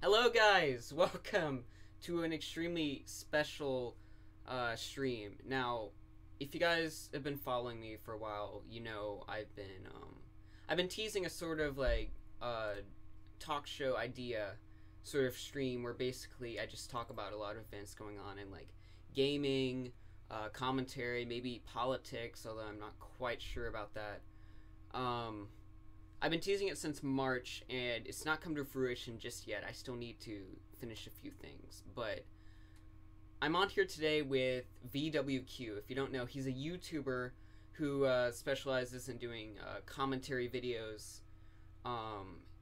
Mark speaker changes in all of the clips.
Speaker 1: Hello guys, welcome to an extremely special stream. Now, if you guys have been following me for a while, you know I've been teasing a sort of like talk show idea sort of stream where basically I just talk about a lot of events going on in like gaming, commentary, maybe politics, although I'm not quite sure about that. I've been teasing it since March, and it's not come to fruition just yet. I still need to finish a few things, but I'm on here today with VWQ. If you don't know, he's a YouTuber who specializes in doing commentary videos.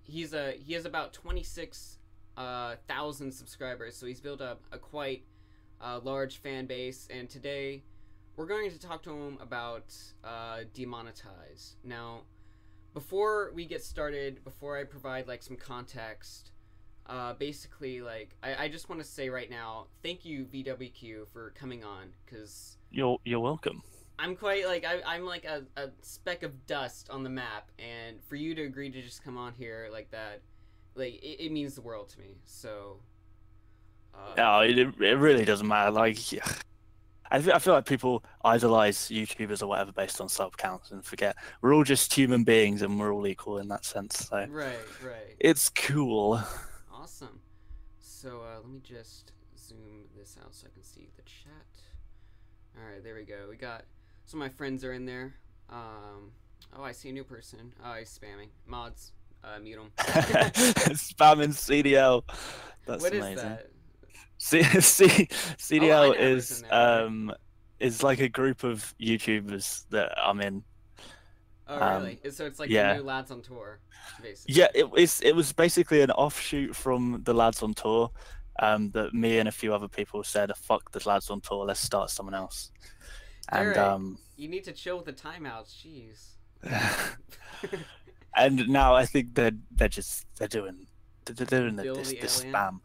Speaker 1: He has about 26,000 subscribers, so he's built up a quite large fan base. And today, we're going to talk to him about Demonetized. Now, before we get started, before I provide like some context, basically like I just want to say right now, thank you VWQ for coming on, because
Speaker 2: You're welcome.
Speaker 1: I'm quite like I'm like a speck of dust on the map, and for you to agree to just come on here like that, like it means the world to me. So
Speaker 2: No, it really doesn't matter. Like, I feel like people idolize YouTubers or whatever based on sub counts and forget we're all just human beings and we're all equal in that sense. So
Speaker 1: right.
Speaker 2: it's cool.
Speaker 1: Awesome. So let me just zoom this out so I can see the chat. All right, there we go. We got some of my friends are in there. Oh, I see a new person. Oh, he's spamming. Mods, mute him.
Speaker 2: Spamming CDL. That's
Speaker 1: What
Speaker 2: amazing.
Speaker 1: is that?
Speaker 2: CDL
Speaker 1: Oh,
Speaker 2: is like a group of YouTubers that I'm in.
Speaker 1: Oh, really? So it's like
Speaker 2: yeah.
Speaker 1: the new lads on tour, basically.
Speaker 2: Yeah, it was basically an offshoot from the lads on tour. That me and a few other people said, "Fuck the lads on tour, let's start someone else." And
Speaker 1: Derek, you need to chill with the timeouts. Jeez.
Speaker 2: and now I think they're doing this spam.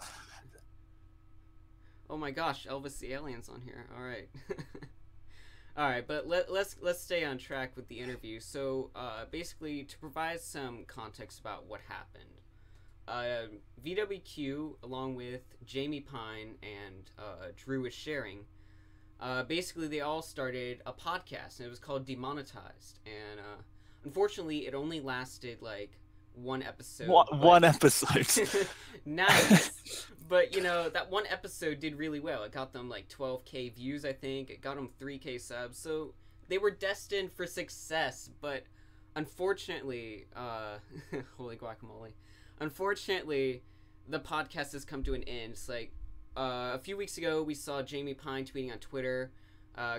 Speaker 1: Oh my gosh, Elvis the Alien's on here. All right. All right, but let's stay on track with the interview. So basically, to provide some context about what happened, VWQ, along with Jamie Pine and Drew is sharing, basically they all started a podcast, and it was called Demonetized. And unfortunately, it only lasted like one episode.
Speaker 2: One episode.
Speaker 1: Nice. But you know, that one episode did really well. It got them like 12K views, I think. It got them 3K subs. So they were destined for success. But unfortunately, holy guacamole. Unfortunately, the podcast has come to an end. It's like a few weeks ago, we saw Jamie Pine tweeting on Twitter,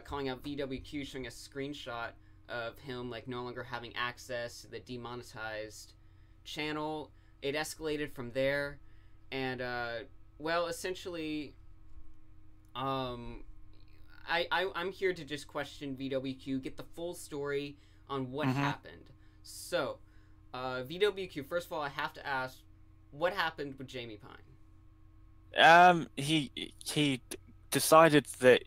Speaker 1: calling out VWQ, showing a screenshot of him like no longer having access to the Demonetized channel. It escalated from there, and well, essentially, I'm here to just question VWQ, get the full story on what happened. So, VWQ, first of all, I have to ask, what happened with Jamie Pine?
Speaker 2: He decided that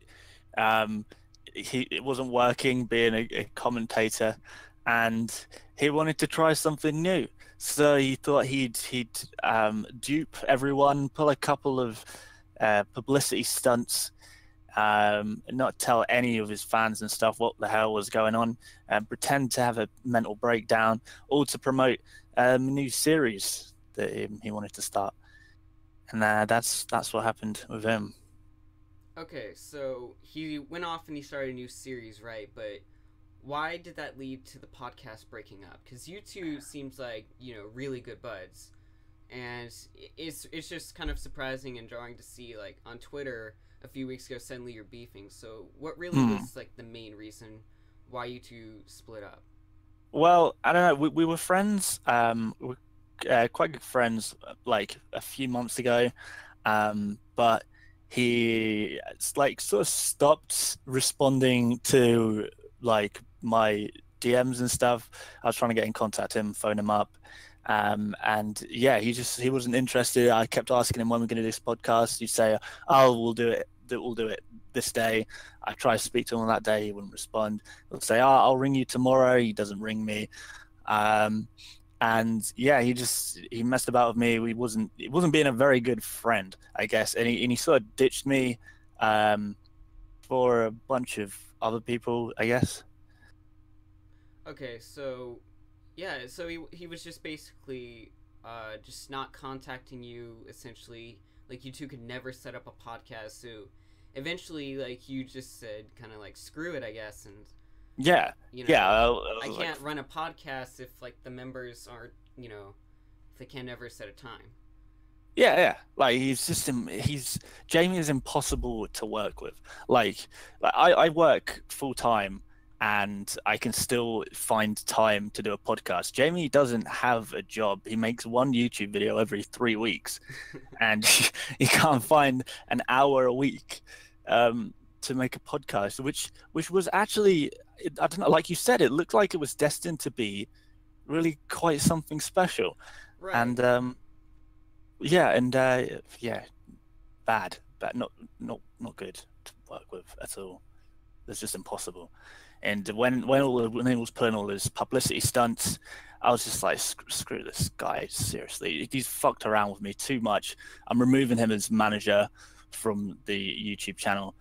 Speaker 2: it wasn't working being a commentator, and he wanted to try something new. So he thought he'd dupe everyone, pull a couple of publicity stunts, not tell any of his fans and stuff what the hell was going on, and pretend to have a mental breakdown, all to promote a new series that he wanted to start. And that's what happened with him.
Speaker 1: Okay, so he went off and he started a new series, right? But why did that lead to the podcast breaking up? Because you two seems like, you know, really good buds, and it's just kind of surprising and jarring to see like on Twitter a few weeks ago suddenly you're beefing. So what really was like the main reason why you two split up?
Speaker 2: Well, I don't know. We were friends. We were quite good friends like a few months ago, but he like sort of stopped responding to like my DMs and stuff. I was trying to get in contact with him, phone him up, and yeah, he wasn't interested. I kept asking him when we're going to do this podcast. He'd say, "Oh, we'll do it this day." I tried to speak to him on that day. He wouldn't respond. He'll say, "Oh, I'll ring you tomorrow." He doesn't ring me. And yeah, he messed about with me. He wasn't being a very good friend, I guess. And he sort of ditched me for a bunch of other people, I guess.
Speaker 1: Okay, so yeah, so he was just basically just not contacting you, essentially. Like, you two could never set up a podcast, so eventually, like, you just said kind of like, screw it, I guess. And
Speaker 2: Yeah,
Speaker 1: you know,
Speaker 2: yeah.
Speaker 1: I
Speaker 2: was
Speaker 1: can't run a podcast if, like, the members aren't, if they can't ever set a time.
Speaker 2: yeah. Like he's Jamie is impossible to work with. Like I work full time and I can still find time to do a podcast. Jamie doesn't have a job. He makes one YouTube video every 3 weeks, and he can't find an hour a week to make a podcast, which was actually, I don't know, like you said, it looked like it was destined to be really quite something special.
Speaker 1: Right.
Speaker 2: And yeah, and yeah, bad, not good to work with at all. It's just impossible. And when he was putting all his publicity stunts, I was just like, screw this guy, seriously. He's fucked around with me too much. I'm removing him as manager from the YouTube channel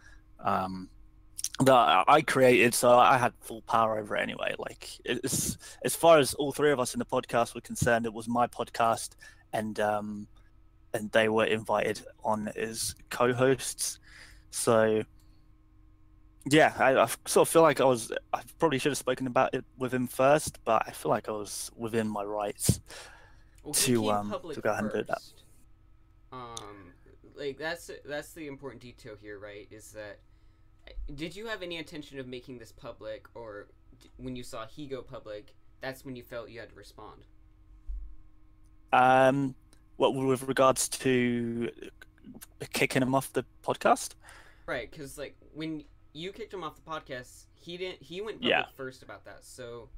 Speaker 2: that I created, so I had full power over it anyway. Like, it's, as far as all three of us in the podcast were concerned, it was my podcast, and they were invited on as co-hosts. So yeah, I sort of feel like I probably should have spoken about it with him first, but I feel like I was within my rights to go ahead and do that.
Speaker 1: Like, that's the important detail here, right? Is that, did you have any intention of making this public, or when you saw he go public, that's when you felt you had to respond?
Speaker 2: What, with regards to kicking him off the podcast?
Speaker 1: Right, because, like, when you kicked him off the podcast, he went public first about that, so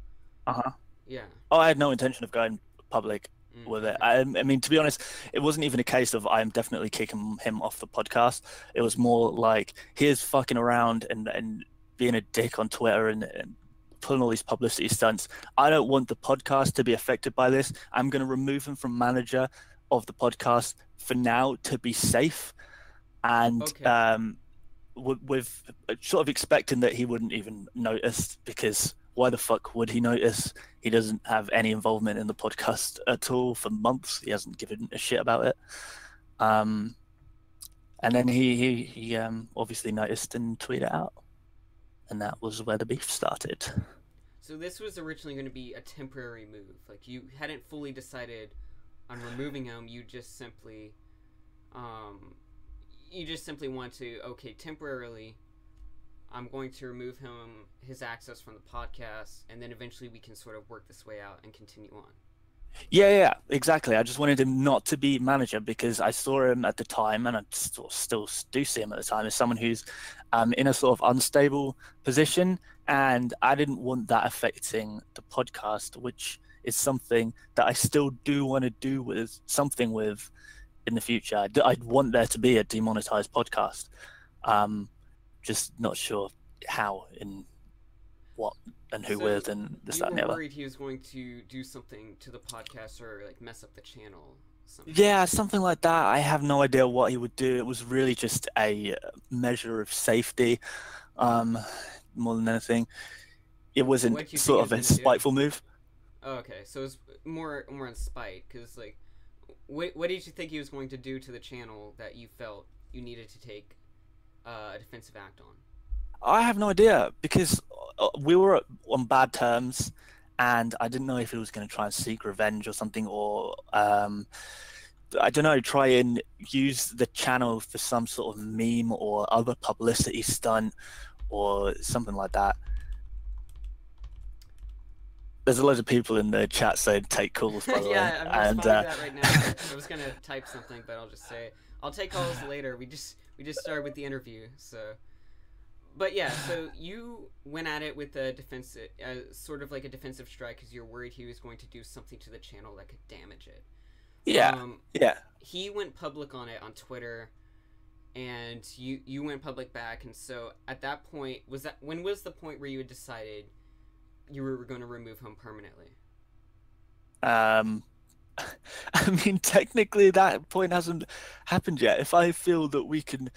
Speaker 1: yeah.
Speaker 2: Oh, I had no intention of going public with it. I mean, to be honest, it wasn't even a case of I'm definitely kicking him off the podcast. It was more like, he is fucking around and being a dick on Twitter and pulling all these publicity stunts. I don't want the podcast to be affected by this. I'm going to remove him from manager of the podcast for now to be safe, and with sort of expecting that he wouldn't even notice, because why the fuck would he notice? He doesn't have any involvement in the podcast at all for months. He hasn't given a shit about it. And then he obviously noticed and tweeted out, and that was where the beef started.
Speaker 1: So this was originally going to be a temporary move. Like, you hadn't fully decided on removing him. You just simply want to, okay, temporarily, I'm going to remove his access from the podcast, and then eventually we can sort of work this way out and continue on.
Speaker 2: Yeah, exactly. I just wanted him not to be manager, because I saw him at the time, and I still do see him at the time, as someone who's in a sort of unstable position, and I didn't want that affecting the podcast, which is something that I still do want to do with something with in the future. I'd want there to be a Demonetized podcast. Just not sure how, in what, and who with, and this, that, and the other.
Speaker 1: You were worried he was going to do something to the podcast, or like mess up the channel?
Speaker 2: Yeah, something like that. I have no idea what he would do. It was really just a measure of safety, more than anything. It wasn't sort of a spiteful move.
Speaker 1: Oh, okay, so it's more on spite, because, like, what did you think he was going to do to the channel that you felt you needed to take a defensive act on?
Speaker 2: I have no idea, because we were on bad terms, and I didn't know if he was going to try and seek revenge or something, or I don't know, try and use the channel for some sort of meme or other publicity stunt or something like that. There's a lot of people in the chat saying take calls, by the way.
Speaker 1: Yeah, I'm responding to that right now. I was gonna type something, but I'll just say I'll take calls later. We just started with the interview, so. But yeah, so you went at it with a defensive, sort of like a defensive strike, because you're worried he was going to do something to the channel that could damage it.
Speaker 2: Yeah.
Speaker 1: He went public on it on Twitter, and you went public back, and so at that point, when was the point where you had decided you were going to remove him permanently?
Speaker 2: Um, I mean, technically, that point hasn't happened yet. If I feel that we can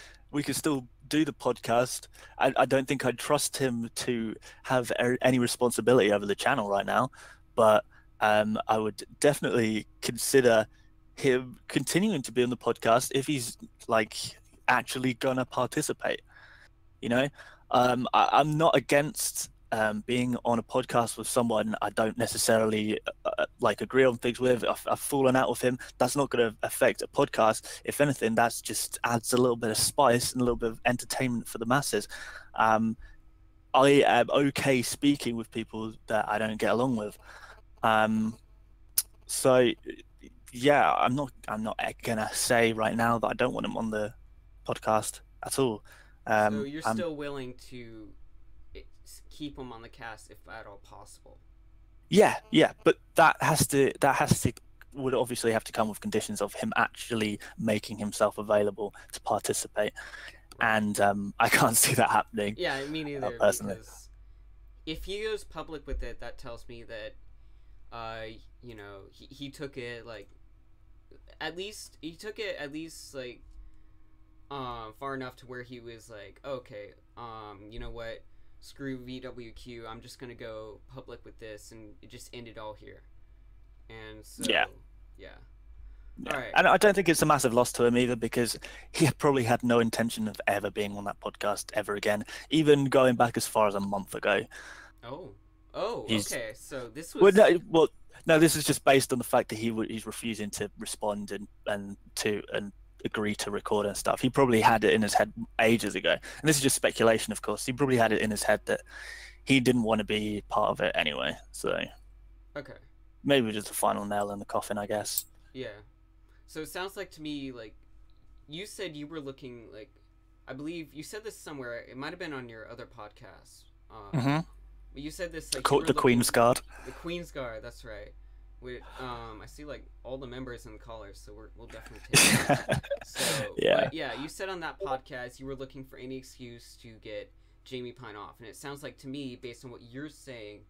Speaker 2: still do the podcast, I don't think I'd trust him to have any responsibility over the channel right now. But I would definitely consider him continuing to be on the podcast if he's like actually gonna participate. You know, I'm not against being on a podcast with someone I don't necessarily like agree on things with. I've fallen out with him. That's not going to affect a podcast. If anything, that's just adds a little bit of spice and a little bit of entertainment for the masses. I am okay speaking with people that I don't get along with. So yeah, I'm not gonna say right now that I don't want him on the podcast at all.
Speaker 1: So you're
Speaker 2: I'm
Speaker 1: still willing to keep him on the cast if at all possible.
Speaker 2: Yeah, but that has to would obviously have to come with conditions of him actually making himself available to participate, and I can't see that happening.
Speaker 1: Yeah, me neither.
Speaker 2: Personally.
Speaker 1: Because if he goes public with it, that tells me that, he took it like, at least like, far enough to where he was like, okay, you know what, screw VWQ, I'm just gonna go public with this, and it just ended all here. And so, yeah. All right.
Speaker 2: And I don't think it's a massive loss to him either, because he probably had no intention of ever being on that podcast ever again, even going back as far as a month ago.
Speaker 1: Okay. So this was
Speaker 2: no, this is just based on the fact that he's refusing to respond and agree to record and stuff. He probably had it in his head ages ago, and this is just speculation, of course. He probably had it in his head that he didn't want to be part of it anyway. So,
Speaker 1: okay,
Speaker 2: maybe just a final nail in the coffin, I guess.
Speaker 1: Yeah. So it sounds like to me, like, you said you were looking, like, I believe you said this somewhere. It might have been on your other podcast. But you said this, like,
Speaker 2: The Queen's Guard.
Speaker 1: The Queen's Guard, that's right. I see, like, all the members and the callers, so we'll definitely take it. So,
Speaker 2: yeah.
Speaker 1: But yeah, you said on that podcast you were looking for any excuse to get Jamie Pine off, and it sounds like to me, based on what you're saying,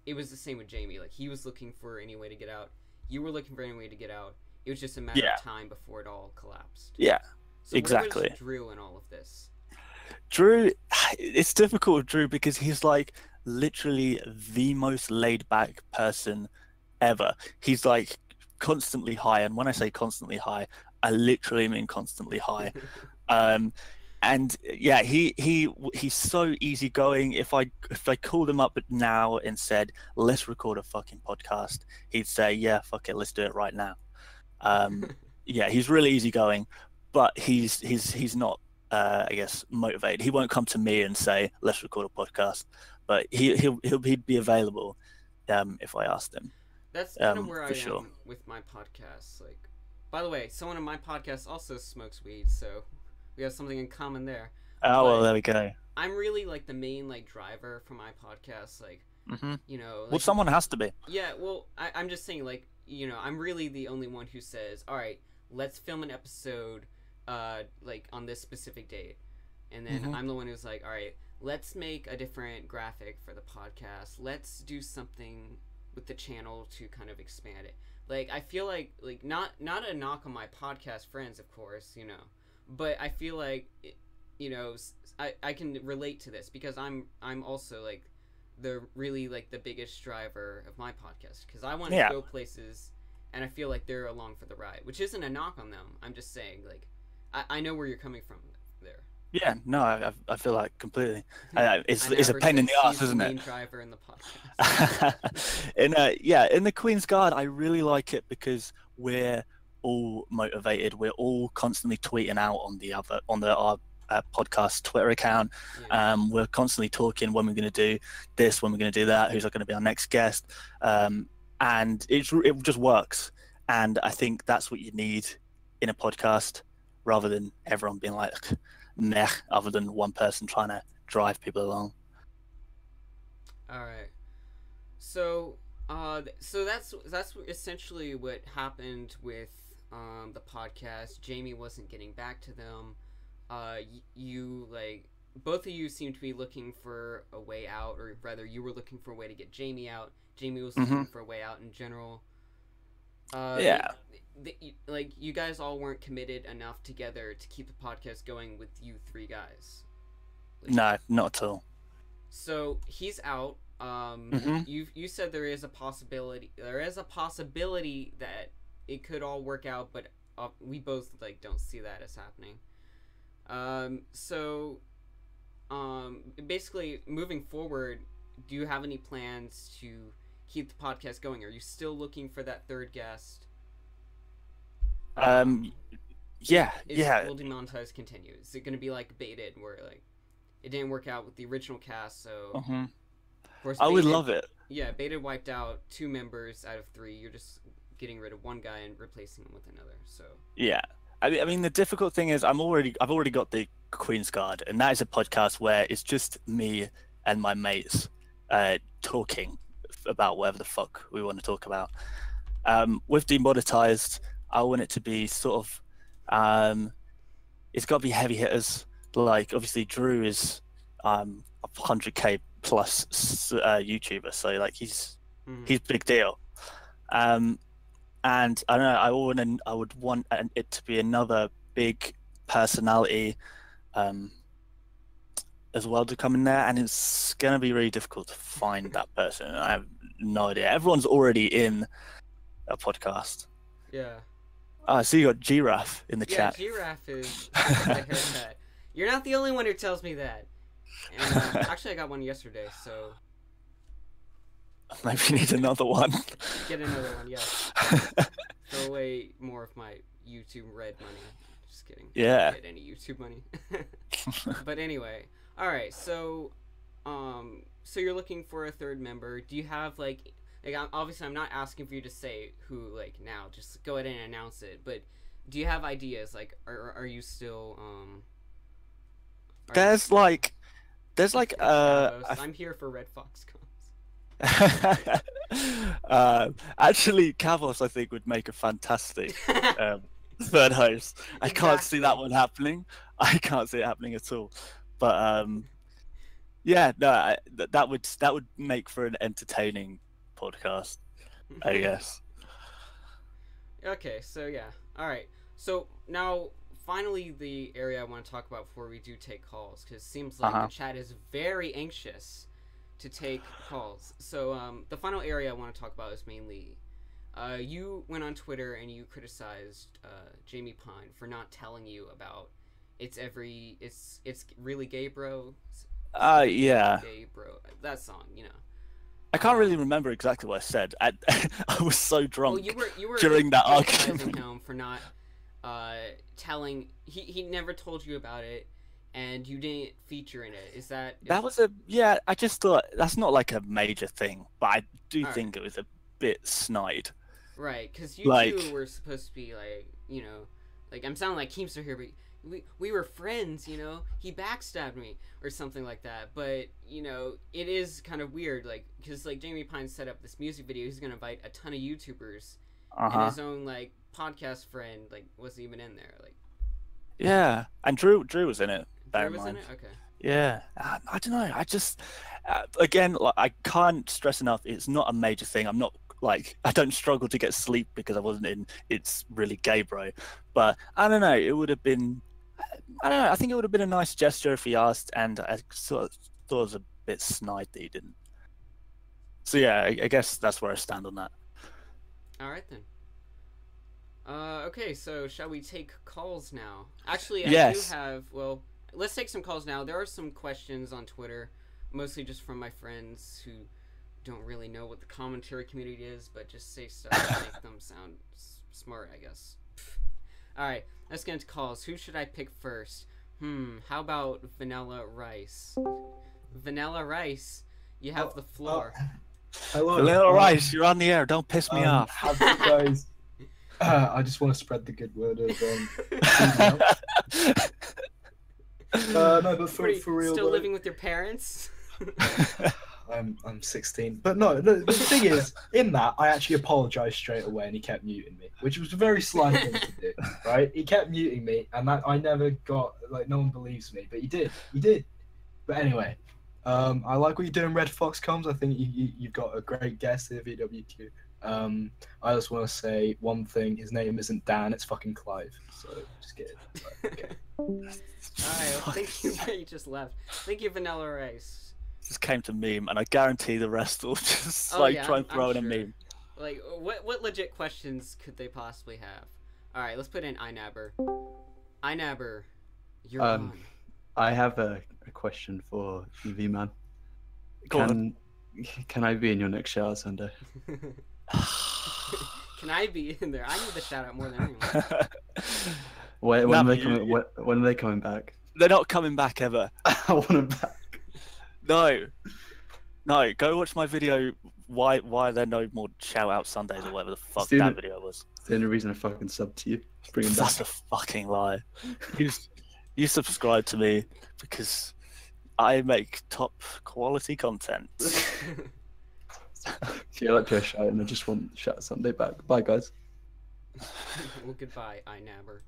Speaker 1: it was the same with Jamie. Like, he was looking for any way to get out. You were looking for any way to get out. It was just a matter of time before it all collapsed.
Speaker 2: Yeah,
Speaker 1: so
Speaker 2: exactly.
Speaker 1: Where was Drew in all of this?
Speaker 2: Drew, it's difficult with Drew because he's like literally the most laid back person ever. He's like constantly high, and when I say constantly high, I literally mean constantly high. And yeah, he's so easygoing. If I called him up now and said, let's record a fucking podcast, he'd say, yeah, fuck it, let's do it right now. Yeah, he's really easygoing, but he's not I guess motivated. He won't come to me and say, let's record a podcast, but he'd be available if I asked him.
Speaker 1: That's kind of where I am with my podcast. Like, by the way, someone in my podcast also smokes weed, so we have something in common there.
Speaker 2: Oh, well, there we go.
Speaker 1: I'm really like the main like driver for my podcast. Like, you know. Like,
Speaker 2: well, someone has to be.
Speaker 1: Yeah. Well, I'm just saying, like, you know, I'm really the only one who says, all right, let's film an episode, like on this specific date, and then I'm the one who's like, all right, let's make a different graphic for the podcast. Let's do something with the channel to kind of expand it. Like, I feel like not a knock on my podcast friends, of course, you know, but I feel like, you know, I can relate to this because I'm also like the really like the biggest driver of my podcast, because I want to go places, and I feel like they're along for the ride, which isn't a knock on them. I'm just saying, like, I know where you're coming from there.
Speaker 2: Yeah, no, I feel like completely. It's a pain in the ass, isn't it?
Speaker 1: Main driver in the podcast.
Speaker 2: In the Queen's Guard, I really like it because we're all motivated. We're all constantly tweeting out on our podcast Twitter account. We're constantly talking when we're going to do this, when we're going to do that, who's going to be our next guest, and it just works. And I think that's what you need in a podcast, rather than everyone being like meh, other than one person trying to drive people along.
Speaker 1: All right, so that's essentially what happened with the podcast. Jamie wasn't getting back to them. You, like, both of you seem to be looking for a way out, or rather you were looking for a way to get Jamie out. Jamie was looking for a way out in general.
Speaker 2: Yeah.
Speaker 1: Like you guys all weren't committed enough together to keep the podcast going with you three guys. Like,
Speaker 2: No, not at all.
Speaker 1: so he's out.
Speaker 2: Mm-hmm.
Speaker 1: You said there is a possibility. There is a possibility that it could all work out, but we both like don't see that as happening. So basically, moving forward, do you have any plans to keep the podcast going? Are you still looking for that third guest?
Speaker 2: Yeah.
Speaker 1: Will Demonetized continue? Is it going to be like Baited, where like it didn't work out with the original cast, so of course,
Speaker 2: I would love it.
Speaker 1: Yeah, Baited wiped out 2 members out of 3. You're just getting rid of one guy and replacing him with another. So
Speaker 2: Yeah. I mean, the difficult thing is I've already got the Queen's Guard, and that is a podcast where it's just me and my mates talking about whatever the fuck we want to talk about. With Demonetized, I want it to be sort of, it's got to be heavy hitters. Like, obviously, Drew is a 100k plus YouTuber, so like he's big deal. And I don't know, I would want it to be another big personality as well to come in there, and it's gonna be really difficult to find that person. I have no idea. Everyone's already in a podcast.
Speaker 1: Yeah.
Speaker 2: Oh, so you got Giraffe in the chat.
Speaker 1: Yeah, Giraffe is the haircut. You're not the only one who tells me that. And actually, I got one yesterday, so
Speaker 2: maybe you need another one.
Speaker 1: Get another one, yes. Throw away more of my YouTube red money. Just kidding.
Speaker 2: Yeah.
Speaker 1: I don't get any YouTube money. But anyway, all right. So, so you're looking for a third member. Do you have like obviously I'm not asking for you to say who like now. Just go ahead and announce it. But do you have ideas? Like, are you still
Speaker 2: There's like
Speaker 1: I'm here for RedFoxComms.
Speaker 2: Actually, Kavos I think would make a fantastic third host. I can't see that one happening. I can't see it happening at all. But yeah, no, that would make for an entertaining podcast, I guess.
Speaker 1: Okay, so yeah, all right. So now, finally, the area I want to talk about before we do take calls, because it seems like the chat is very anxious to take calls. So the final area I want to talk about is mainly you went on Twitter and you criticized Jamie Pine for not telling you about it's really gay, bro.
Speaker 2: Yeah.
Speaker 1: Gay, bro. That song, you know.
Speaker 2: I can't really remember exactly what I said. I was so drunk
Speaker 1: you were
Speaker 2: during that
Speaker 1: argument.
Speaker 2: argument.
Speaker 1: Him for not telling. He never told you about it, and you didn't feature in it. That
Speaker 2: was I just thought that's not like a major thing, but I do think it was a bit snide.
Speaker 1: Right, because you two were supposed to be like, you know, like I'm sounding like Keemster here, but we were friends, you know. He backstabbed me or something like that. But you know, it is kind of weird, like because like Jamie Pine set up this music video. He's gonna invite a ton of YouTubers, and his own like podcast friend like wasn't even in there, like.
Speaker 2: Yeah, and Drew was in it.
Speaker 1: Drew was in it? Okay.
Speaker 2: Yeah, I don't know. I just again, like, I can't stress enough. It's not a major thing. I'm not like I don't struggle to get sleep because I wasn't in. It's really gay, bro. But I don't know. It would have been. I don't know. I think it would have been a nice gesture if he asked, and I sort of thought it was a bit snide that he didn't. So yeah, I guess that's where I stand on that.
Speaker 1: All right then. Okay, so shall we take calls now? Actually, I do have. Well, let's take some calls now. There are some questions on Twitter, mostly just from my friends who don't really know what the commentary community is, but just say stuff to make them sound smart, I guess. All right, let's get into calls. Who should I pick first? How about Vanilla Rice? Vanilla Rice, you have the floor.
Speaker 3: Hello.
Speaker 2: Vanilla Rice, you're on the air. Don't piss me off.
Speaker 3: Have you guys... I just want to spread the good word of no, but for real.
Speaker 1: Still living with your parents?
Speaker 3: I'm 16, but no. The thing is, in that I actually apologized straight away, and he kept muting me, which was a very sly thing to do, right? He kept muting me, and that I never got no one believes me, but he did. But anyway, I like what you're doing, RedFoxComms. I think you've got a great guest here, VWQ. I just want to say one thing. His name isn't Dan. It's fucking Clive. So just get it. Okay.
Speaker 1: Alright, well, thank you. You just left. Thank you, Vanilla Rice.
Speaker 2: Just came to meme, and I guarantee the rest will just
Speaker 1: Oh, yeah,
Speaker 2: try and throw in a
Speaker 1: sure.
Speaker 2: meme.
Speaker 1: Like, what legit questions could they possibly have? Alright, let's put in iNabber. iNabber, you're on.
Speaker 4: I have a question for V Man.
Speaker 2: Go on.
Speaker 4: Can I be in your next shower Sunday?
Speaker 1: Can I be in there? I need the shout out more than anyone.
Speaker 4: When are they coming back?
Speaker 2: They're not coming back ever.
Speaker 4: I want them back.
Speaker 2: No, go watch my video. Why there are no more shout out Sundays or whatever the fuck that video was.
Speaker 4: It's the only reason I fucking subbed to you. Bring them back.
Speaker 2: That's a fucking lie. You subscribe to me because I make top quality content.
Speaker 4: Yeah, I like to shout and I just want shout Sunday back. Bye guys.
Speaker 1: Well, goodbye, iNabber.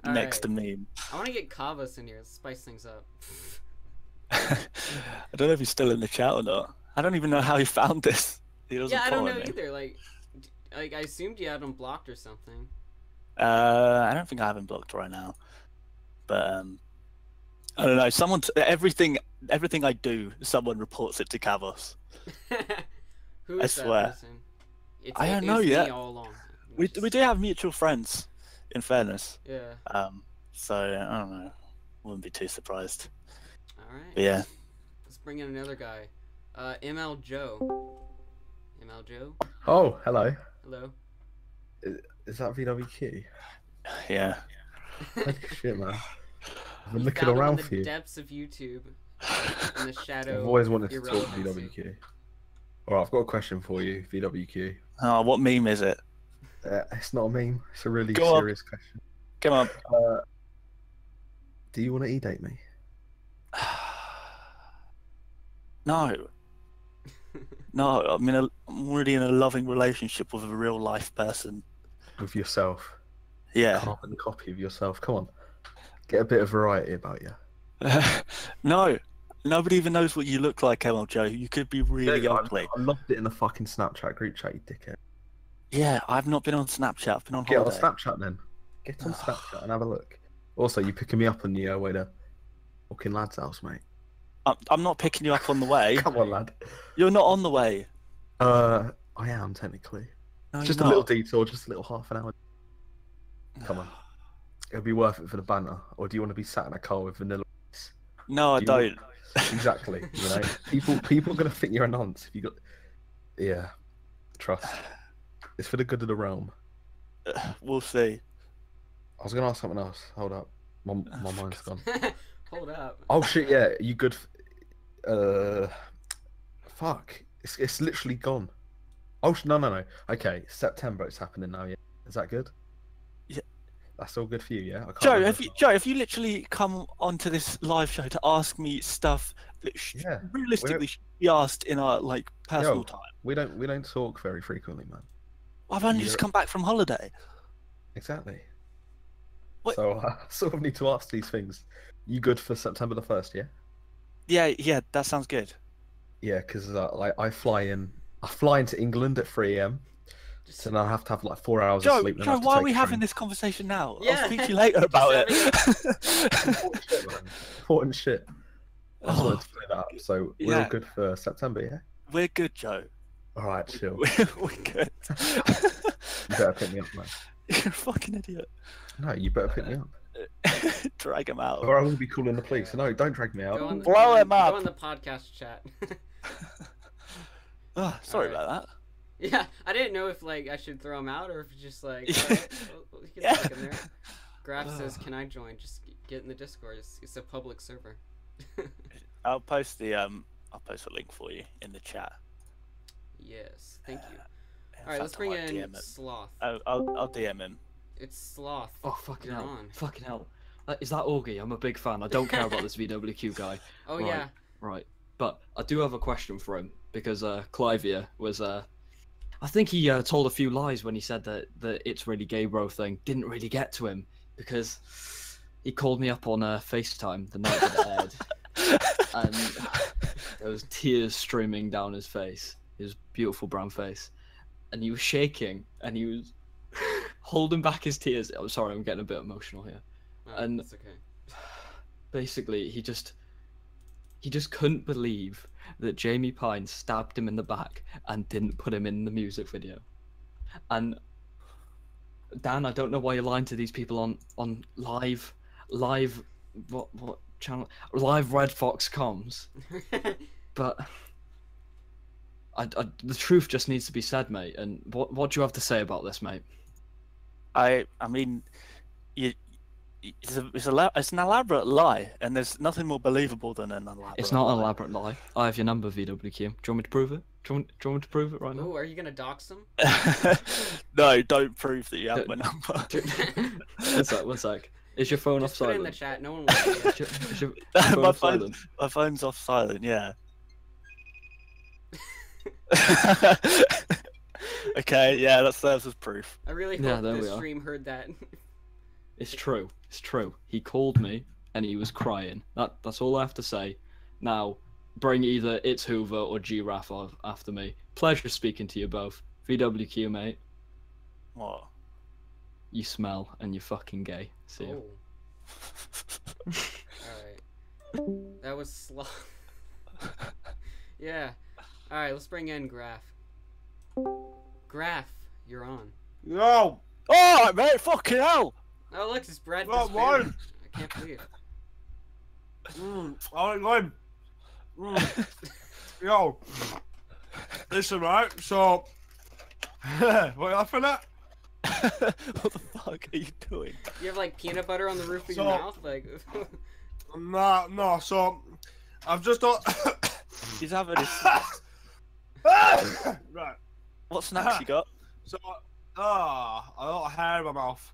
Speaker 2: Next to meme.
Speaker 1: I want to get Kavas in here. Let's spice things up.
Speaker 2: I don't know if he's still in the chat or not. I don't even know how he found this. He doesn't
Speaker 1: Yeah, I don't
Speaker 2: follow
Speaker 1: know
Speaker 2: me.
Speaker 1: either. Like I assumed you had him blocked or something.
Speaker 2: I don't think I have him blocked right now. But I don't know. Everything I do, someone reports it to Kavos.
Speaker 1: Who
Speaker 2: I
Speaker 1: is that
Speaker 2: swear.
Speaker 1: person?
Speaker 2: I don't know
Speaker 1: it's
Speaker 2: yet.
Speaker 1: Me all along.
Speaker 2: We do have mutual friends, in fairness.
Speaker 1: Yeah.
Speaker 2: So I don't know. Wouldn't be too surprised.
Speaker 1: All right.
Speaker 2: But yeah.
Speaker 1: Let's bring in another guy. ML Joe. ML Joe.
Speaker 5: Oh, hello.
Speaker 1: Hello.
Speaker 5: Is that VWQ?
Speaker 2: Yeah.
Speaker 5: Holy shit, man. I've been
Speaker 1: You
Speaker 5: looking
Speaker 1: found him
Speaker 5: around
Speaker 1: in
Speaker 5: for
Speaker 1: the
Speaker 5: you.
Speaker 1: depths of YouTube. In the shadow.
Speaker 5: I've always wanted to
Speaker 1: of
Speaker 5: talk to
Speaker 1: irrelevancy.
Speaker 5: VWQ. Alright, I've got a question for you, VWQ.
Speaker 2: Oh, what meme is it?
Speaker 5: It's not a meme. It's a really
Speaker 2: Go on.
Speaker 5: serious question.
Speaker 2: Come on.
Speaker 5: Do you want to e-date me?
Speaker 2: No. No, I'm already in a loving relationship with a real life person.
Speaker 5: With yourself?
Speaker 2: Yeah.
Speaker 5: Carbon copy of yourself. Come on. Get a bit of variety about you.
Speaker 2: No. Nobody even knows what you look like, ML Joe. You could be really ugly.
Speaker 5: I loved it in the fucking Snapchat group chat, you dickhead.
Speaker 2: Yeah, I've not been on Snapchat. I've been on
Speaker 5: Get on
Speaker 2: holiday.
Speaker 5: Snapchat then. Get on Snapchat and have a look. Also, you picking me up on the way to fucking lad's house, mate.
Speaker 2: I'm not picking you up on the way.
Speaker 5: Come on, lad.
Speaker 2: You're not on the way.
Speaker 5: I am technically.
Speaker 2: No,
Speaker 5: Just
Speaker 2: you're
Speaker 5: a little
Speaker 2: not.
Speaker 5: detour, just a little half an hour. Come on. It'll be worth it for the banter. Or do you want to be sat in a car with vanilla?
Speaker 2: No, I
Speaker 5: Do you
Speaker 2: don't.
Speaker 5: Exactly. You know, people are gonna think you're a nonce if you got. Yeah, trust. It's for the good of the realm.
Speaker 2: We'll see.
Speaker 5: I was gonna ask something else. Hold up, my mind's gone.
Speaker 1: Hold up.
Speaker 5: Oh shit! Yeah, you good? Fuck! It's literally gone. Oh no. Okay, September. It's happening now. Yeah, is that good?
Speaker 2: Yeah.
Speaker 5: That's all good for you. Yeah. I can't
Speaker 2: Joe,
Speaker 5: remember.
Speaker 2: if you literally come onto this live show to ask me stuff that
Speaker 5: Yeah,
Speaker 2: realistically should be asked in our like personal
Speaker 5: Yo.
Speaker 2: time.
Speaker 5: We don't talk very frequently, man.
Speaker 2: I've only just
Speaker 5: You're-
Speaker 2: come back from holiday.
Speaker 5: Exactly.
Speaker 2: What?
Speaker 5: So I sort of need to ask these things. You good for September the 1st, yeah?
Speaker 2: Yeah, that sounds good.
Speaker 5: Yeah, because like I fly into England at 3 a.m. So then I have to have like 4 hours of
Speaker 2: Joe,
Speaker 5: sleep. Then I have to
Speaker 2: why are
Speaker 5: take
Speaker 2: we
Speaker 5: a
Speaker 2: having
Speaker 5: train.
Speaker 2: this conversation now?
Speaker 1: Yeah.
Speaker 2: I'll speak to you later about it.
Speaker 5: Important shit, man. Important shit. I just wanted to clear that up. So we're all
Speaker 2: Yeah.
Speaker 5: good for September, yeah?
Speaker 2: We're good, Joe.
Speaker 5: All right, chill.
Speaker 2: We're good.
Speaker 5: You better pick me up, man.
Speaker 2: You're a fucking idiot.
Speaker 5: No, you better pick me up.
Speaker 2: Drag him out.
Speaker 5: Or I will be calling the police. No, don't drag me out.
Speaker 1: Go on,
Speaker 2: Blow him up.
Speaker 1: Go on the podcast chat.
Speaker 2: Oh, sorry
Speaker 1: Alright.
Speaker 2: about
Speaker 1: Yeah, I didn't know if like I should throw him out or if it's just like
Speaker 2: Yeah.
Speaker 1: alright, well, you can
Speaker 2: Yeah.
Speaker 1: stick him there. Graf says,
Speaker 2: Ugh.
Speaker 1: "Can I join? Just get in the Discord. It's a public server."
Speaker 2: that. I'll post a link for you in the chat.
Speaker 1: Yes, thank you.
Speaker 2: In
Speaker 1: All right, let's
Speaker 2: fact, I
Speaker 1: bring
Speaker 2: might
Speaker 1: in
Speaker 2: DM him.
Speaker 1: Sloth.
Speaker 2: I'll DM him.
Speaker 1: It's Sloth.
Speaker 6: Oh, fucking
Speaker 1: You're
Speaker 6: hell.
Speaker 1: on.
Speaker 6: Fucking hell. Is that Augie? I'm a big fan. I don't care about this VWQ guy.
Speaker 1: Oh
Speaker 6: Right.
Speaker 1: yeah.
Speaker 6: Right. But I do have a question for him because Clive here was I think he told a few lies when he said that the It's Really Gay Bro thing didn't really get to him because he called me up on FaceTime the night that it aired and there was tears streaming down his face his beautiful brown face, and he was shaking, and he was holding back his tears. I'm sorry, I'm getting a bit emotional here.
Speaker 1: Oh,
Speaker 6: And
Speaker 1: that's okay.
Speaker 6: basically, he just couldn't believe that Jamie Pine stabbed him in the back and didn't put him in the music video. And Dan, I don't know why you're lying to these people on live what channel, live RedFoxComms, but the truth just needs to be said, mate. And what do you have to say about this, mate?
Speaker 2: I mean, it's an elaborate lie, and there's nothing more believable than an elaborate.
Speaker 6: It's not
Speaker 2: lie.
Speaker 6: an elaborate lie. I have your number, VWQ. Do you want me to prove it? Do you want me to prove it right now?
Speaker 1: Oh, are you gonna dox them?
Speaker 2: No, don't prove that you have my number.
Speaker 6: One sec. Is your phone
Speaker 1: Just
Speaker 6: off
Speaker 1: put it in the
Speaker 6: silent?
Speaker 1: chat. No one will see it.
Speaker 6: Is your phone
Speaker 2: my
Speaker 6: off silent?
Speaker 2: phone's off silent. Yeah. Okay, yeah, that serves as proof.
Speaker 1: I really
Speaker 6: Yeah,
Speaker 1: hope
Speaker 6: there we
Speaker 1: the
Speaker 6: are.
Speaker 1: stream heard that.
Speaker 6: It's true. It's true. He called me and he was crying. That's all I have to say. Now, bring either It's Hoover or G-Raff after me. Pleasure speaking to you both. VWQ, mate.
Speaker 2: What?
Speaker 6: You smell and you're fucking gay. See you.
Speaker 1: Oh. Alright. That was slow. Yeah. Alright, let's bring in Graph. Graph, you're on.
Speaker 7: No!
Speaker 2: Oh, mate, fucking hell!
Speaker 1: Oh, look, it's Brad.
Speaker 7: Well, why?
Speaker 1: I can't believe it.
Speaker 7: I ain't going. Yo. Listen, right? So. What are you laughing at?
Speaker 2: What the fuck are you doing?
Speaker 1: You have like peanut butter on the roof of your
Speaker 7: So-
Speaker 1: mouth? Like.
Speaker 7: No, so. I've just got.
Speaker 2: He's having his...
Speaker 7: Right.
Speaker 2: What snacks you got?
Speaker 7: So. I got a hair in my mouth.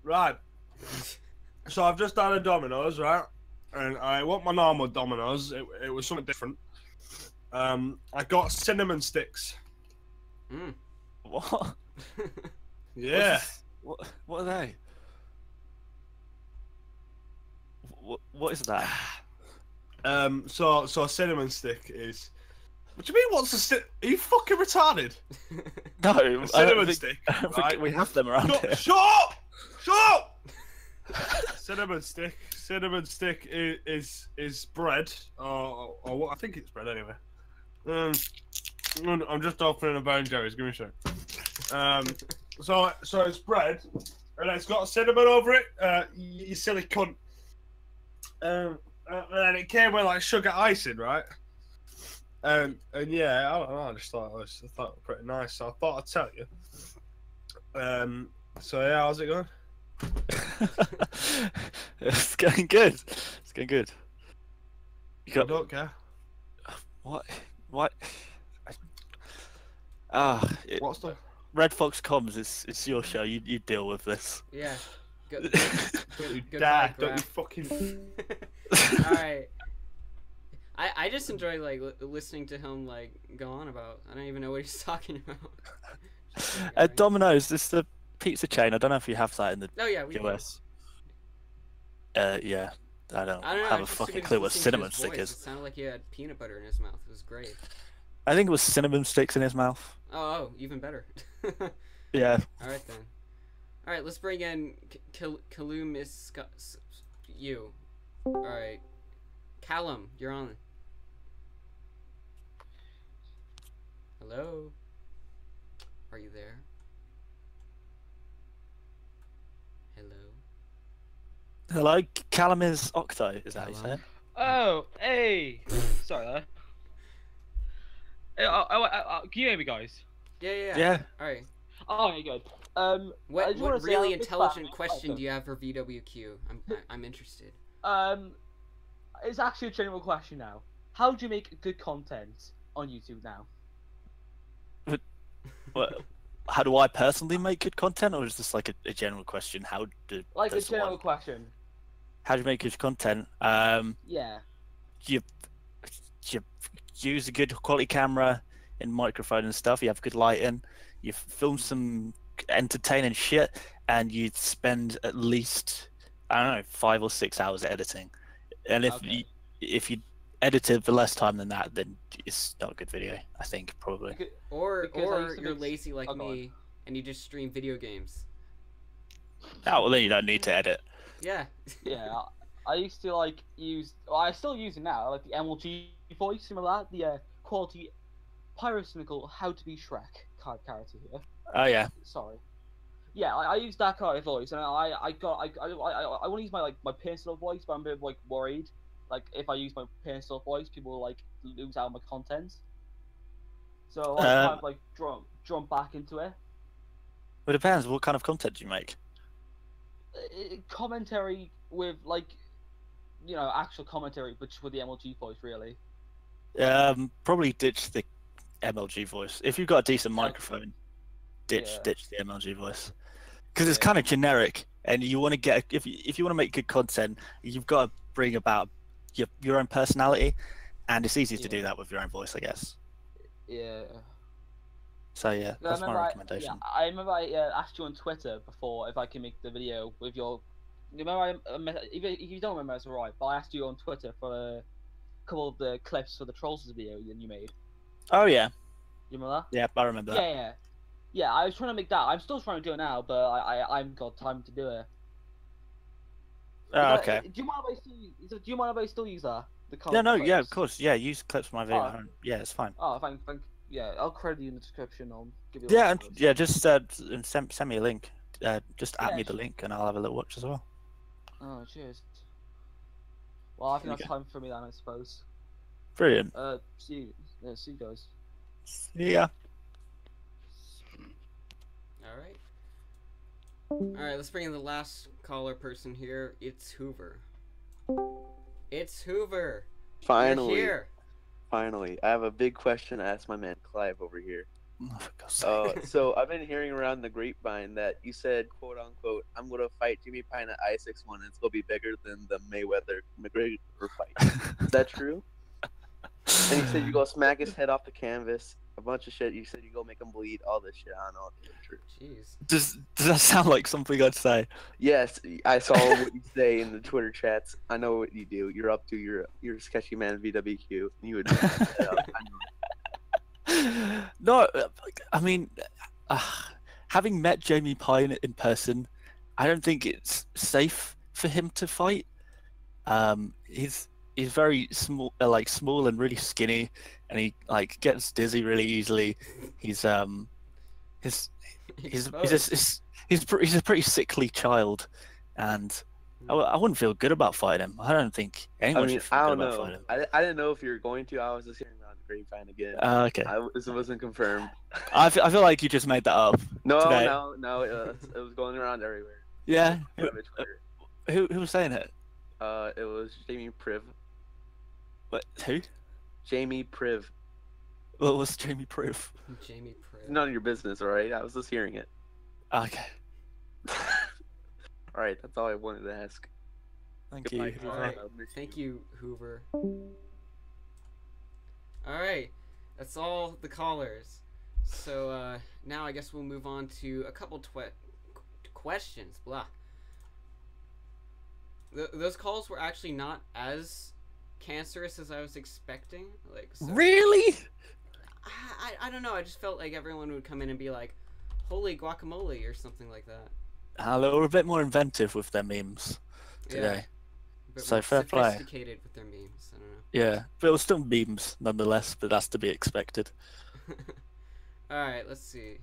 Speaker 7: Right. So I've just had a Domino's, right? And I want my normal Domino's. It was something different. I got cinnamon sticks.
Speaker 1: Mm.
Speaker 2: What?
Speaker 7: Yeah.
Speaker 2: What are they? What is that?
Speaker 7: So a cinnamon stick is. What do you mean? What's a stick? Are you fucking retarded?
Speaker 2: No,
Speaker 7: A cinnamon stick.
Speaker 2: I don't think
Speaker 7: Right?
Speaker 2: we have them around here.
Speaker 7: Shut up! Shut up! Cinnamon stick. Cinnamon stick is bread, or what? I think it's bread anyway. I'm just opening a Ben and Jerry's. Give me a sec. So it's bread, and it's got cinnamon over it. You silly cunt. And then it came with like sugar icing, right? And yeah, I don't know. I just thought it was pretty nice, so I thought I'd tell you. So yeah, how's it going?
Speaker 2: It's going good. It's going good. You
Speaker 7: I
Speaker 2: got
Speaker 7: don't care.
Speaker 2: what? What?
Speaker 7: What's the?
Speaker 2: RedFoxComms. It's your show. You deal with this.
Speaker 1: Yeah. Good.
Speaker 7: Don't you
Speaker 1: Goodbye,
Speaker 7: dare! Don't you
Speaker 1: Graph.
Speaker 7: fucking.
Speaker 1: Alright. I just enjoy like listening to him like go on about. I don't even know what he's talking about.
Speaker 2: Domino's. This is the pizza chain. I don't know if you have that in the
Speaker 1: Oh yeah, we do.
Speaker 2: US. Yeah. I don't
Speaker 1: I don't know.
Speaker 2: have
Speaker 1: I
Speaker 2: a
Speaker 1: just
Speaker 2: fucking
Speaker 1: was
Speaker 2: clue what
Speaker 1: listening to
Speaker 2: cinnamon
Speaker 1: his
Speaker 2: stick
Speaker 1: voice.
Speaker 2: is.
Speaker 1: It sounded like he had peanut butter in his mouth. It was great.
Speaker 2: I think it was cinnamon sticks in his mouth.
Speaker 1: Oh, even better.
Speaker 2: Yeah.
Speaker 1: All right then. All right, let's bring in Callum you. All right, Callum, you're on. Hello. Are you there? Hello.
Speaker 2: Hello, Callum is Octo. Is that how you say it?
Speaker 8: Oh, hey! Sorry there. Can you hear me, guys?
Speaker 1: Yeah.
Speaker 2: Yeah.
Speaker 1: All right.
Speaker 8: Oh, okay, good. I
Speaker 1: What
Speaker 8: just wanna say I'm
Speaker 1: really
Speaker 8: a big
Speaker 1: intelligent
Speaker 8: fan.
Speaker 1: question do you have for VWQ? I'm interested.
Speaker 8: It's actually a general question now. How do you make good content on YouTube now?
Speaker 2: Well, how do I personally make good content, or is this like a general question? How do
Speaker 8: Like a
Speaker 2: does
Speaker 8: general
Speaker 2: one-
Speaker 8: question.
Speaker 2: How do you make good content?
Speaker 8: Yeah.
Speaker 2: You use a good quality camera and microphone and stuff. You have good lighting. You film some entertaining shit, and you spend at least, I don't know, 5 or 6 hours editing. And if
Speaker 8: Okay.
Speaker 2: you edited for less time than that, then it's not a good video. I think probably.
Speaker 1: Or
Speaker 8: Because I used to
Speaker 1: you're
Speaker 8: make-
Speaker 1: lazy like
Speaker 8: Oh, go on.
Speaker 1: me, and you just stream video games.
Speaker 2: Oh well, then you don't need to edit.
Speaker 1: Yeah.
Speaker 8: Yeah, I used to like use. Well, I still use it now, like the MLG voice. Remember that? The quality pyrocynical how to be Shrek card character here.
Speaker 2: Oh yeah.
Speaker 8: Sorry. Yeah, I use that kind of voice, and I want to use my personal voice, but I'm a bit like worried. Like if I use my personal voice, people will like lose out on my content. So I kind of like jump back into it.
Speaker 2: It depends. What kind of content do you make?
Speaker 8: Commentary with like, actual commentary, but just with the MLG voice, really.
Speaker 2: Probably ditch the MLG voice. If you've got a decent
Speaker 8: Yeah.
Speaker 2: microphone, ditch
Speaker 8: Yeah.
Speaker 2: the MLG voice, because it's
Speaker 8: Yeah.
Speaker 2: kind of generic, and you want to get if you want to make good content, you've got to bring about your own personality, and it's easy to do
Speaker 8: Yeah.
Speaker 2: that with your own voice, I guess.
Speaker 8: Yeah.
Speaker 2: So yeah, that's my recommendation.
Speaker 8: I remember I asked you on Twitter before if I can make the video with your. Remember, if you don't remember, it's alright. But I asked you on Twitter for a couple of the clips for the Trolls video that you made.
Speaker 2: Oh yeah,
Speaker 8: You remember
Speaker 2: yeah, I remember
Speaker 8: that?
Speaker 2: that.
Speaker 8: Yeah. I was trying to make that. I'm still trying to do it now, but I haven't got time to do it.
Speaker 2: Oh, okay.
Speaker 8: Do you mind if I still use that? The
Speaker 2: Yeah, no,
Speaker 8: clips?
Speaker 2: yeah, of course. Yeah, use clips from my video.
Speaker 8: Oh.
Speaker 2: Yeah, it's fine.
Speaker 8: Oh, thank. Yeah, I'll credit you in the description. I'll give you.
Speaker 2: Yeah, yeah, just send me a link. Just add
Speaker 8: Yeah,
Speaker 2: me the link, and I'll have a little watch as well.
Speaker 8: Oh, cheers. Well, I think
Speaker 2: There you
Speaker 8: that's time for me then, I suppose.
Speaker 2: Brilliant.
Speaker 8: See you guys.
Speaker 2: Yeah.
Speaker 1: All right, let's bring in the last caller person here. It's Hoover. It's Hoover.
Speaker 9: Finally,
Speaker 1: You're here.
Speaker 9: finally, I have a big question to ask my man Clive over here.
Speaker 2: Oh, for God's sake.
Speaker 9: So I've been hearing around the grapevine that you said, "quote unquote," "I'm gonna fight Jimmy Pine at I-61, and it's gonna be bigger than the Mayweather McGregor fight." Is that true? And you said you go smack his head off the canvas, a bunch of shit. You said you go make him bleed, all this shit. I don't know if it's true.
Speaker 1: Jeez.
Speaker 2: Does that sound like something I'd say?
Speaker 9: Yes, I saw what you say in the Twitter chats. I know what you do. You're up to your sketchy man VWQ. You would. I know.
Speaker 2: No, I mean, having met Jamie Pine in person, I don't think it's safe for him to fight. He's very small, small and really skinny, and he gets dizzy really easily. He's a pretty sickly child, and I wouldn't feel good about fighting him. I don't think anyone should feel
Speaker 9: I
Speaker 2: good
Speaker 9: don't
Speaker 2: about
Speaker 9: know.
Speaker 2: fighting him.
Speaker 9: I didn't know if you were going to. I was just hearing around the grapevine again.
Speaker 2: Okay.
Speaker 9: This wasn't confirmed.
Speaker 2: I feel like you just made that up.
Speaker 9: No,
Speaker 2: today.
Speaker 9: no. It was going around everywhere.
Speaker 2: Yeah.
Speaker 9: Twitter.
Speaker 2: Who was saying it?
Speaker 9: It was Jamie Priv.
Speaker 2: What? Who?
Speaker 9: Jamie Priv.
Speaker 2: What was Jamie Proof?
Speaker 1: Jamie Priv.
Speaker 9: None of your business, all right? I was just hearing it.
Speaker 2: Okay.
Speaker 9: All right, that's all I wanted to ask.
Speaker 2: Thank
Speaker 9: Goodbye,
Speaker 2: you.
Speaker 9: Hoover.
Speaker 1: All right.
Speaker 9: I'll miss
Speaker 1: Thank you, Hoover. All right, that's all the callers. So now I guess we'll move on to a couple questions. Blah. Those calls were actually not as cancerous as I was expecting.
Speaker 2: Really?
Speaker 1: I don't know. I just felt like everyone would come in and be like, "Holy guacamole" or something like that.
Speaker 2: They were a bit more inventive with their memes today.
Speaker 1: A bit
Speaker 2: So
Speaker 1: more
Speaker 2: fair play.
Speaker 1: sophisticated with their memes. I don't know.
Speaker 2: Yeah, but it was still memes nonetheless. But that's to be expected.
Speaker 1: All right, let's see.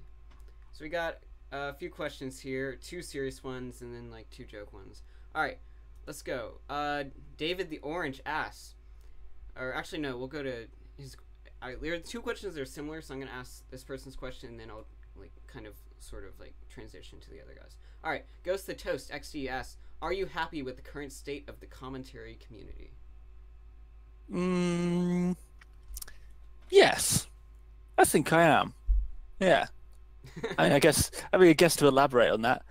Speaker 1: So we got a few questions here, 2 serious ones and then 2 joke ones. All right, let's go. David the Orange asks, or actually no, we'll go to his. All right, there are 2 questions that are similar, so I'm gonna ask this person's question and then I'll sort of transition to the other guys. All right, Ghost the Toast XD asks, are you happy with the current state of the commentary community?
Speaker 2: Yes, I think I am. Yeah. I guess to elaborate on that.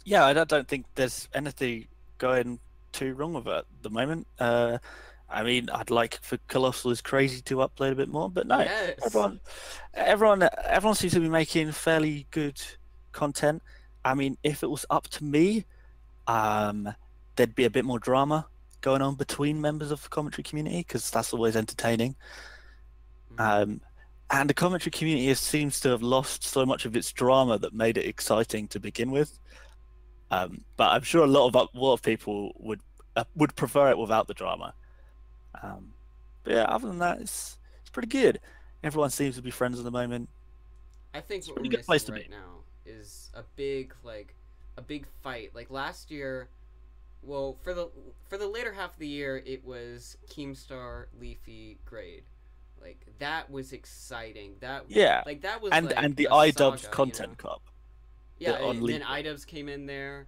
Speaker 2: Yeah, I don't think there's anything going too wrong with it at the moment. I mean, I'd like for Colossal is Crazy to upload a bit more, but no,
Speaker 1: Yes.
Speaker 2: everyone seems to be making fairly good content. I mean, if it was up to me, there'd be a bit more drama going on between members of the commentary community, because that's always entertaining. And the commentary community seems to have lost so much of its drama that made it exciting to begin with. But I'm sure a lot of people would prefer it without the drama. But yeah, other than that, it's pretty good. Everyone seems to be friends at the moment.
Speaker 1: I think what
Speaker 2: pretty
Speaker 1: we're
Speaker 2: good place
Speaker 1: missing
Speaker 2: to
Speaker 1: right
Speaker 2: be.
Speaker 1: now is a big fight. Like last year, well, for the later half of the year, it was Keemstar, Leafy, Grade. Like that was exciting. That was
Speaker 2: and the
Speaker 1: a
Speaker 2: iDubbbz
Speaker 1: saga,
Speaker 2: content cup.
Speaker 1: Yeah,
Speaker 2: on
Speaker 1: and then
Speaker 2: Leafy.
Speaker 1: iDubbbz came in there.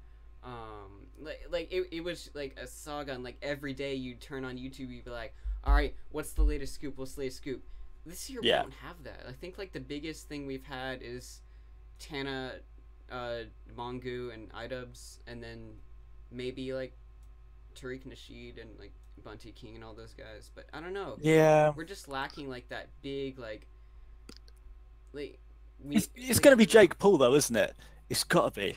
Speaker 1: It was like a saga, and like every day you'd turn on YouTube, you'd be like, all right, what's the latest scoop? What's the latest scoop? This year we don't have that. I think like the biggest thing we've had is Tana, Mongu, and iDubbbz, and then maybe like Tariq Nasheed and like Bunty King and all those guys. But I don't know.
Speaker 2: Yeah,
Speaker 1: we're just lacking like that big
Speaker 2: it's gonna be Jake Paul though, isn't it? It's gotta be.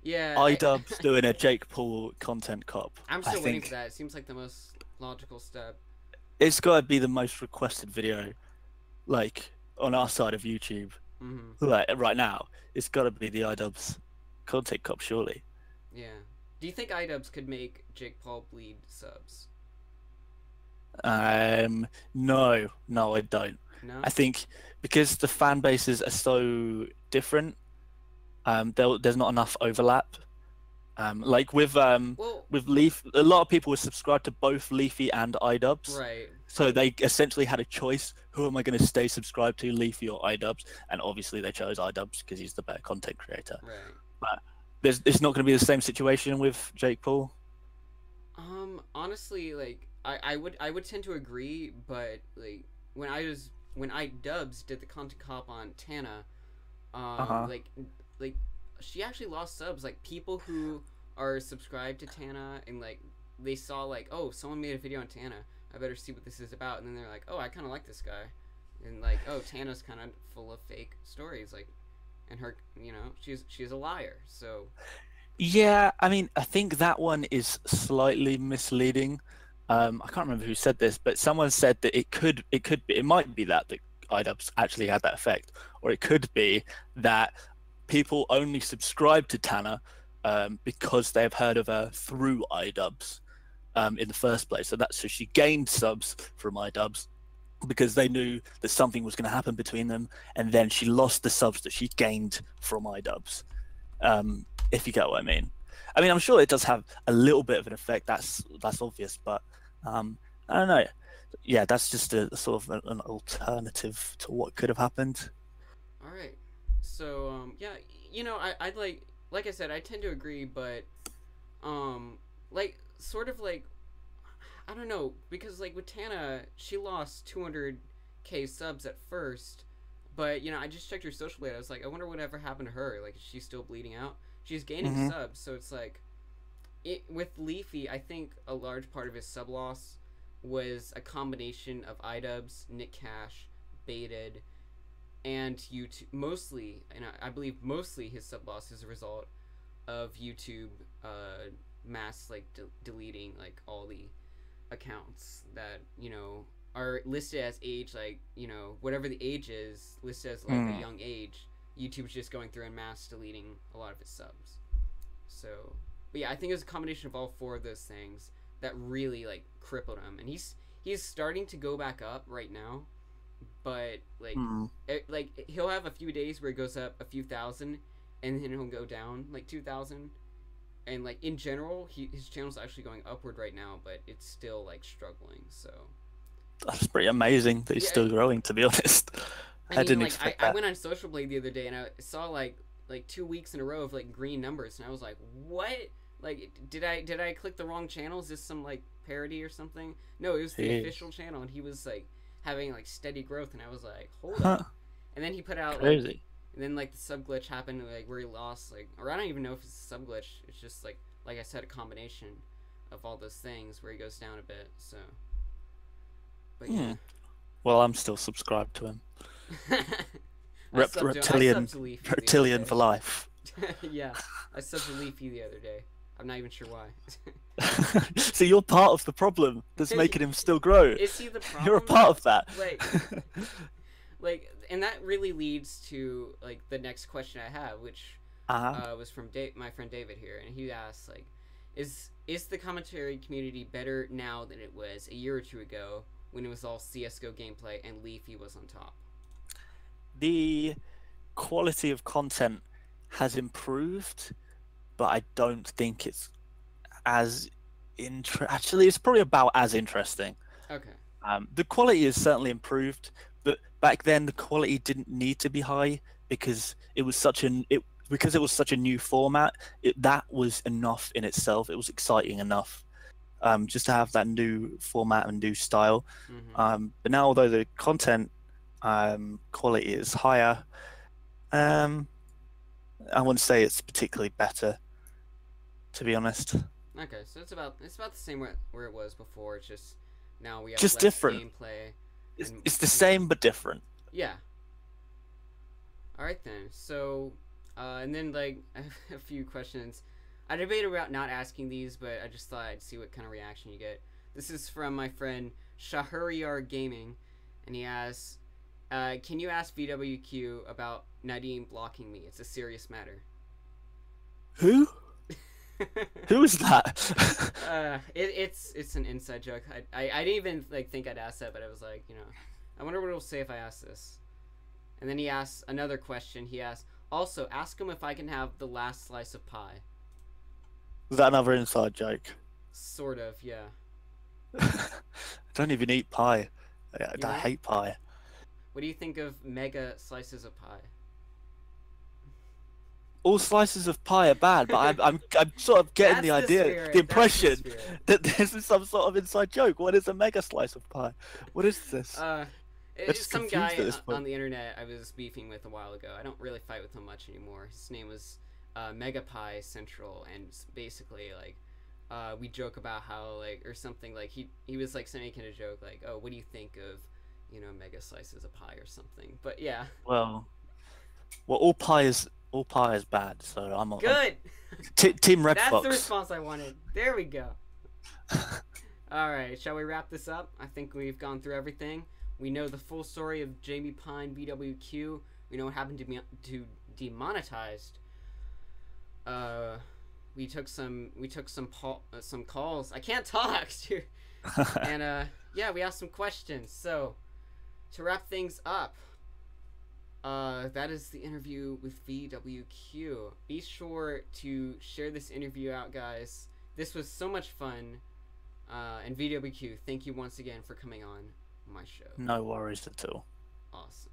Speaker 1: Yeah.
Speaker 2: iDubbbz doing a Jake Paul content cup.
Speaker 1: I'm still waiting for that. It seems like the most logical step.
Speaker 2: It's gotta be the most requested video, like on our side of YouTube. Like right now, it's gotta be the iDubbbz content cup, surely.
Speaker 1: Yeah. Do you think iDubbbz could make Jake Paul bleed subs?
Speaker 2: No, I don't.
Speaker 1: No?
Speaker 2: I think because the fan bases are so different, there's not enough overlap. Like with Leaf, a lot of people were subscribed to both Leafy and iDubbbz.
Speaker 1: Right.
Speaker 2: So they essentially had a choice: who am I going to stay subscribed to, Leafy or iDubbbz? And obviously they chose iDubbbz because he's the better content creator.
Speaker 1: Right.
Speaker 2: But it's not going to be the same situation with Jake Paul.
Speaker 1: Honestly, like I would tend to agree, but like when iDubbbz did the content cop on Tana, like she actually lost subs. Like people who are subscribed to Tana and like they saw like, oh, someone made a video on Tana, I better see what this is about, and then they're like, oh, I kind of like this guy, and like, oh, Tana's kind of full of fake stories, like, and her, you know, she's a liar, so.
Speaker 2: Yeah, I mean, I think that one is slightly misleading. I can't remember who said this, but someone said that it might be that iDubbbz actually had that effect, or it could be that people only subscribe to Tana because they've heard of her through iDubbbz in the first place. So she gained subs from iDubbbz because they knew that something was going to happen between them, and then she lost the subs that she gained from iDubbbz. If you get what I mean. I mean, I'm sure it does have a little bit of an effect. That's obvious, but I don't know. Yeah, that's just a sort of an alternative to what could have happened.
Speaker 1: All right. So yeah, you know, I'd like I said, I tend to agree, but like sort of like I don't know, because like with Tana, she lost 200k subs at first, but you know, I just checked her social data. I was like, I wonder whatever happened to her. Like, is she still bleeding out? She's gaining subs, so it's like with Leafy, I think a large part of his sub loss was a combination of iDubbbz, Nick Cash, Baited, and YouTube. Mostly, and I believe mostly his sub loss is a result of YouTube mass like deleting like all the accounts that, you know, are listed as age, like, you know, whatever the age is listed as like a young age. YouTube's just going through and mass deleting a lot of his subs. So, but yeah, I think it was a combination of all four of those things that really like crippled him, and he's starting to go back up right now, but like like he'll have a few days where it goes up a few thousand, and then he'll go down like 2,000, and like in general, his channel's actually going upward right now, but it's still like struggling. So
Speaker 2: that's pretty amazing that he's still growing, to be honest. I didn't expect that.
Speaker 1: I went on Social Blade the other day and I saw like 2 weeks in a row of like green numbers, and I was like, what? Like, did I click the wrong channel? Is this some like parody or something? No, it was the official channel, and he was like having like steady growth, and I was like, hold up. And then he put out
Speaker 2: crazy.
Speaker 1: Like, and then like the sub glitch happened, like where he lost like, or I don't even know if it's a sub glitch. It's just like I said, a combination of all those things where he goes down a bit. So, but yeah.
Speaker 2: Well, I'm still subscribed to him.
Speaker 1: Reptilian
Speaker 2: for life.
Speaker 1: Yeah, I subbed to Leafy the other day. I'm not even sure why.
Speaker 2: So you're part of the problem that's making him still grow.
Speaker 1: Is he the problem?
Speaker 2: You're a part of that.
Speaker 1: Like, and that really leads to like the next question I have, which was from my friend David here, and he asked like, is the commentary community better now than it was a year or two ago when it was all CS:GO gameplay and Leafy was on top?
Speaker 2: The quality of content has improved, but I don't think it's as actually it's probably about as interesting.
Speaker 1: Okay.
Speaker 2: The quality is certainly improved, but back then the quality didn't need to be high because it was such a new format. That was enough in itself. It was exciting enough, just to have that new format and new style. But now, although the content quality is higher, I wouldn't say it's particularly better, to be honest.
Speaker 1: Okay, so it's about the same where it was before. It's just now we have
Speaker 2: just
Speaker 1: less
Speaker 2: different
Speaker 1: gameplay.
Speaker 2: It's the same but different.
Speaker 1: Yeah. All right then. So, and then like a few questions. I debated about not asking these, but I just thought I'd see what kind of reaction you get. This is from my friend Shahryar Gaming, and he asks, "Can you ask VWQ about Nadim blocking me? It's a serious matter."
Speaker 2: Who? Who is that?
Speaker 1: It's an inside joke. I didn't even like think I'd ask that, but I was like, you know, I wonder what it'll say if I ask this. And then he asks another question. He asks, also ask him if I can have the last slice of pie.
Speaker 2: Was that another inside joke?
Speaker 1: Sort of, yeah.
Speaker 2: I don't even eat pie. I hate pie.
Speaker 1: What do you think of mega slices of pie?
Speaker 2: All slices of pie are bad, but I'm sort of getting the idea, the impression that this is some sort of inside joke. What is a mega slice of pie? What is this?
Speaker 1: It's some guy on the internet I was beefing with a while ago. I don't really fight with him much anymore. His name was Mega Pie Central, and basically like we joke about how like or something like he was like making a joke like, oh, what do you think of, you know, mega slices of pie or something? But yeah.
Speaker 2: Well, all pie is bad, so I'm on
Speaker 1: good.
Speaker 2: Team RedFox.
Speaker 1: That's the response I wanted. There we go. All right, shall we wrap this up? I think we've gone through everything. We know the full story of Jamie Pine VWQ. We know what happened to Demonetized. We took some calls. I can't talk, dude. And yeah, we asked some questions. So to wrap things up, that is the interview with VWQ. Be sure to share this interview out, guys. This was so much fun. And VWQ, thank you once again for coming on my show.
Speaker 2: No worries at all.
Speaker 1: Awesome.